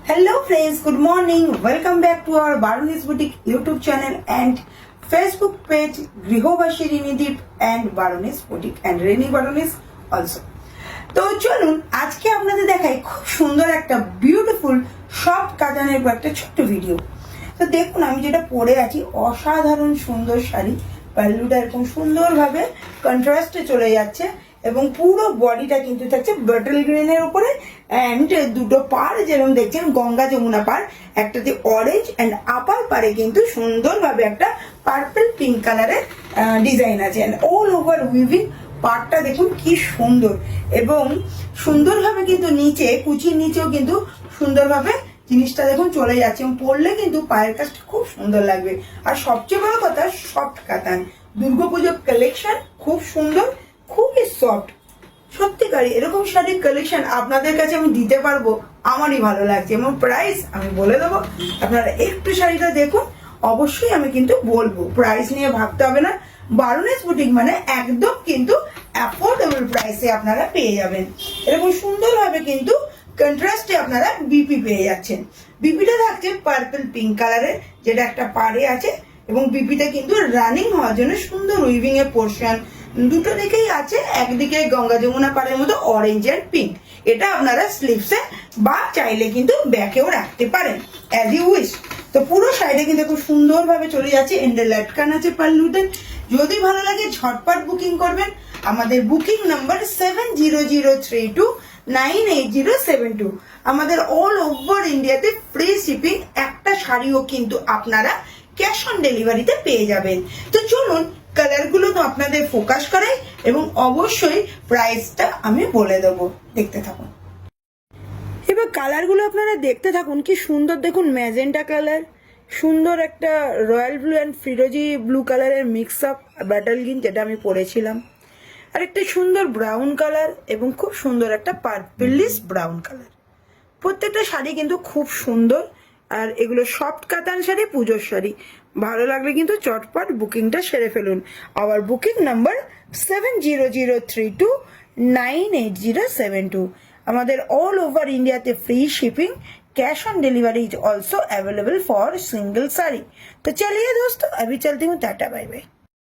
Hello friends, good morning. Welcome back to our Baronis Boutique YouTube channel and Facebook page Grihobashi Rinidip and Baronis Boutique and Reni Baronis also. তো চলুন আজকে আপনাদের দেখাই খুব সুন্দর একটা বিউটিফুল সফট কাতানের একটা ছোট্ট ভিডিও। তো দেখুন আমি যেটা পরে আছি অসাধারণ সুন্দর শাড়ি, পাল্লুটা এরকম সুন্দরভাবে কন্ট্রাস্টে চলে যাচ্ছে এবং পুরো বডিটা কিন্তু থাকছে বটল গ্রিনের উপরে অ্যান্ড দুটো পার যেরকম দেখছেন গঙ্গা যমুনা পার, একটাতে অরেঞ্জ অ্যান্ড আপার পারে কিন্তু সুন্দরভাবে একটা পার্পল পিঙ্ক কালারের ডিজাইন আছে অ্যান্ড অল ওভার উইভিং। পাটটা দেখুন কি সুন্দর এবং সুন্দরভাবে কিন্তু নিচে কুচির নিচেও কিন্তু সুন্দরভাবে জিনিসটা দেখুন চলে যাচ্ছে এবং পরলে কিন্তু পায়ের কাজটা খুব সুন্দর লাগবে। আর সবচেয়ে বড় কথা সফট কাতান, দুর্গাপুজোর কালেকশন খুব সুন্দর, খুবই সফট। সত্যিকারই এরকম শাড়ির কালেকশন আপনাদের কাছে আমি দিতে পারবো, আমারই ভালো লাগছে এবং প্রাইস আমি বলে দেবো। আপনারা একটু শাড়িটা দেখুন, অবশ্যই আমি কিন্তু বলবো, প্রাইস নিয়ে ভাবতে হবে না। বারোনিস বুটিক মানে একদম কিন্তু অ্যাফোর্ডেবল প্রাইসে আপনারা পেয়ে যাবেন। এরকম সুন্দরভাবে কিন্তু কন্ট্রাস্টে আপনারা বিপি পেয়ে যাচ্ছেন। বিপিটা থাকছে পার্পল পিঙ্ক কালারের, যেটা একটা পাড়ে আছে এবং বিপিটা কিন্তু রানিং হওয়ার জন্য সুন্দর উইভিং এর পোর্শন দুটো দিকেই আছে। একদিকে গঙ্গা যমুনা পাড়ের মতো অরেঞ্জ এন্ড পিঙ্ক, এটা আপনারা স্লিভসে বা চাইলে কিন্তু ব্যাকেও রাখতে পারেন অ্যাজ ইউ উইশ। তো পুরো শাড়িটা কিন্তু খুব সুন্দরভাবে চলে যাচ্ছে, এন্ডে লটকান আছে পাল্লুতে। যদি ভালো লাগে ঝটপট বুকিং করবেন। আমাদের বুকিং নাম্বার 7003298072। আমাদের অল ওভার ইন্ডিয়াতে ফ্রি শিপিং, একটা শাড়িও কিন্তু আপনারা ক্যাশ অন ডেলিভারিতে পেয়ে যাবেন। তো চলুন কালারগুলো তো আপনাদের ফোকাস করাই এবং অবশ্যই প্রাইসটা আমি বলে দেবো, দেখতে থাকুন। এবার কালারগুলো আপনারা দেখতে থাকুন, কি সুন্দর দেখুন। ম্যাজেন্টা কালার, সুন্দর একটা রয়্যাল ব্লু অ্যান্ড ফিরোজি ব্লু কালারের মিক্স আপ ব্যাটল গ্রিন, যেটা আমি পরেছিলাম। আর একটা সুন্দর ব্রাউন কালার এবং খুব সুন্দর একটা পার্পলিশ ব্রাউন কালার। প্রত্যেকটা শাড়ি কিন্তু খুব সুন্দর। আর এগুলো সফট কাতান শাড়ি, পুজোর শাড়ি। ভালো লাগলে কিন্তু চটপট বুকিংটা সেরে ফেলুন। আবার বুকিং নাম্বার 7003298072। আমাদের অল ওভার ইন্ডিয়াতে free shipping, cash on delivery is also available for single sari. तो चलिए दोस्तों, अभी चलती हूँ, टाटा बाय बाय।